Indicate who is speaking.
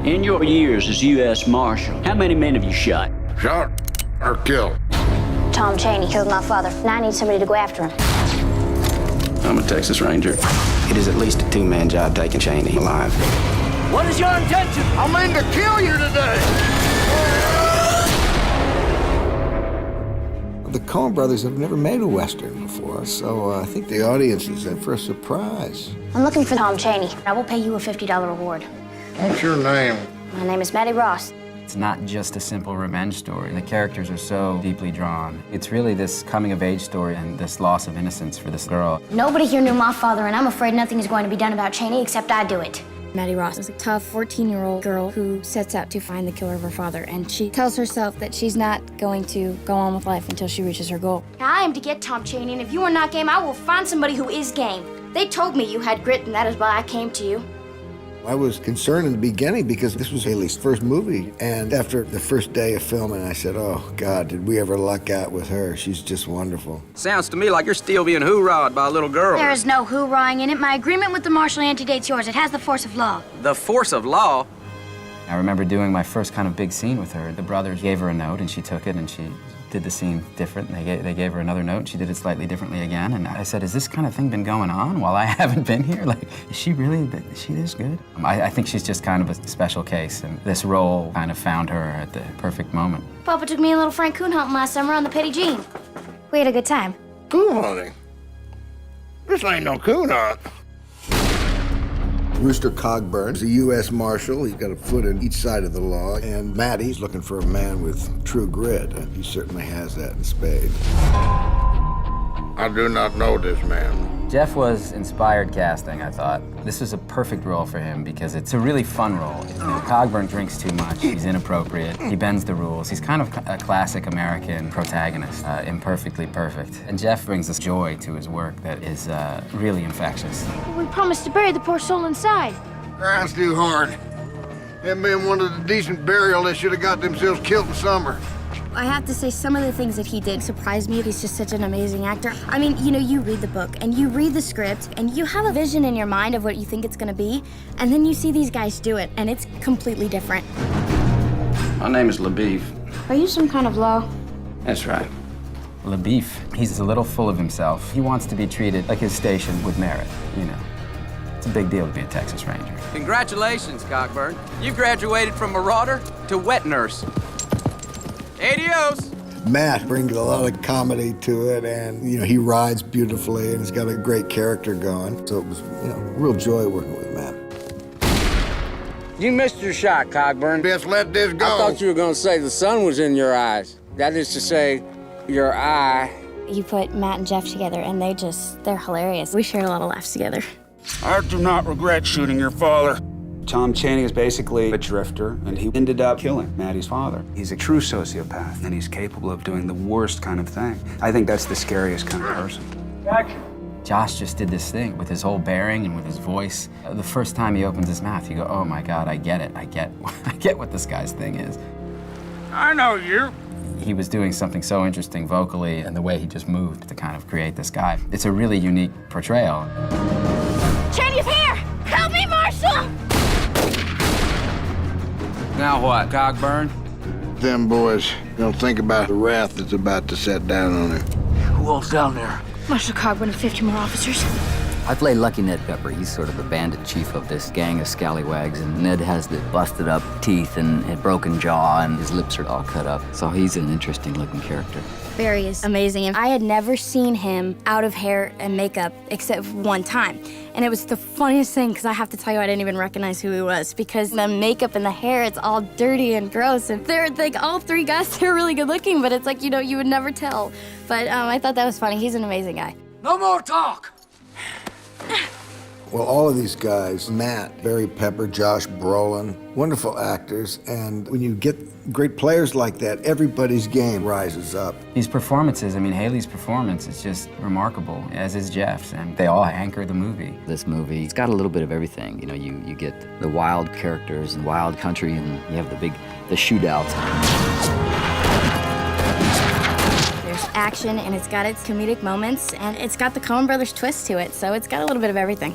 Speaker 1: In your years as U.S. Marshal, how many men have you shot?
Speaker 2: Shot or killed?
Speaker 3: Tom Chaney killed my father. Now I need somebody to go after him.
Speaker 4: I'm a Texas Ranger. It is at least a two-man job taking Chaney alive.
Speaker 1: What is your intention?
Speaker 2: I mean to kill you today!
Speaker 5: The Coen brothers have never made a Western before, so I think the audience is in for a surprise.
Speaker 3: I'm looking for Tom Chaney. I will pay you a $50 reward.
Speaker 2: What's your name?
Speaker 3: My name is Maddie Ross.
Speaker 6: It's not just a simple revenge story. The characters are so deeply drawn. It's really this coming-of-age story and this loss of innocence for this girl.
Speaker 3: Nobody here knew my father, and I'm afraid nothing is going to be done about Chaney except I do it.
Speaker 7: Maddie Ross is a tough 14-year-old girl who sets out to find the killer of her father, and she tells herself that she's not going to go on with life until she reaches her goal.
Speaker 3: I am to get Tom Chaney, and if you are not game, I will find somebody who is game. They told me you had grit, and that is why I came to you.
Speaker 5: I was concerned in the beginning because this was Haley's first movie, and after the first day of filming, I said, oh, God, did we ever luck out with her? She's just wonderful.
Speaker 4: Sounds to me like you're still being hoorah'd by a little girl.
Speaker 3: There is no hoorahing in it. My agreement with the marshal antedates yours. It has the force of law.
Speaker 4: The force of law?
Speaker 6: I remember doing my first kind of big scene with her. The brothers gave her a note, and she took it, and she did the scene different. They gave her another note, and she did it slightly differently again. And I said, has this kind of thing been going on while I haven't been here? Like, is she this good? I think she's just kind of a special case, and this role kind of found her at the perfect moment.
Speaker 3: Papa took me and little Frank coon hunting last summer on the Petty Jean. We had a good time.
Speaker 2: Coon hunting? This ain't no coon hunt.
Speaker 5: Rooster Cogburn is a U.S. Marshal. He's got a foot in each side of the law. And Maddie's looking for a man with true grit. And he certainly has that in spades.
Speaker 2: I do not know this man.
Speaker 6: Jeff was inspired casting, I thought. This was a perfect role for him because it's a really fun role. You know, Cogburn drinks too much, he's inappropriate, he bends the rules. He's kind of a classic American protagonist, imperfectly perfect. And Jeff brings this joy to his work that is really infectious.
Speaker 3: We promised to bury the poor soul inside.
Speaker 2: Grind's too hard. Them men wanted a decent burial, they should have got themselves killed in summer.
Speaker 7: I have to say, some of the things that he did surprised me. He's just such an amazing actor. I mean, you know, you read the book, and you read the script, and you have a vision in your mind of what you think it's gonna be, and then you see these guys do it, and it's completely different.
Speaker 4: My name is LaBeef.
Speaker 3: Are you some kind of law?
Speaker 4: That's right.
Speaker 6: LaBeef, he's a little full of himself. He wants to be treated like his station with merit, you know. It's a big deal to be a Texas Ranger.
Speaker 4: Congratulations, Cockburn. You've graduated from marauder to wet nurse. Adios!
Speaker 5: Matt brings a lot of comedy to it, and, you know, he rides beautifully, and he's got a great character going. So it was, you know, a real joy working with Matt.
Speaker 8: You missed your shot, Cogburn.
Speaker 2: Just let this go.
Speaker 8: I thought you were going to say the sun was in your eyes. That is to say, your eye.
Speaker 7: You put Matt and Jeff together, and they're hilarious. We share a lot of laughs together.
Speaker 9: I do not regret shooting your father. Tom Chaney is basically a drifter, and he ended up killing Maddie's father. He's a true sociopath, and he's capable of doing the worst kind of thing. I think that's the scariest kind of person.
Speaker 6: Josh just did this thing with his whole bearing and with his voice. The first time he opens his mouth, you go, oh my God, I get it. I get what this guy's thing is.
Speaker 9: I know you.
Speaker 6: He was doing something so interesting vocally, and the way he just moved to kind of create this guy. It's a really unique portrayal.
Speaker 3: Chaney's here! Help me, Marshal!
Speaker 4: Now what, Cogburn?
Speaker 2: Them boys don't think about the wrath that's about to set down on him.
Speaker 1: Who else down there?
Speaker 3: Marshal Cogburn and 50 more officers.
Speaker 10: I play Lucky Ned Pepper. He's sort of the bandit chief of this gang of scallywags, and Ned has the busted up teeth and a broken jaw, and his lips are all cut up. So he's an interesting looking character.
Speaker 7: Barry is amazing, and I had never seen him out of hair and makeup except one time. And it was the funniest thing, because I have to tell you, I didn't even recognize who he was, because the makeup and the hair, it's all dirty and gross. And they're like, all three guys, they're really good looking, but it's like, you know, you would never tell. But I thought that was funny. He's an amazing guy.
Speaker 1: No more talk!
Speaker 5: Well, all of these guys, Matt, Barry Pepper, Josh Brolin, wonderful actors. And when you get great players like that, everybody's game rises up.
Speaker 6: These performances, I mean, Haley's performance is just remarkable, as is Jeff's, and they all anchor the movie.
Speaker 10: This movie, it's got a little bit of everything. You know, you get the wild characters and wild country, and you have the shootouts.
Speaker 7: There's action, and it's got its comedic moments, and it's got the Coen Brothers twist to it, so it's got a little bit of everything.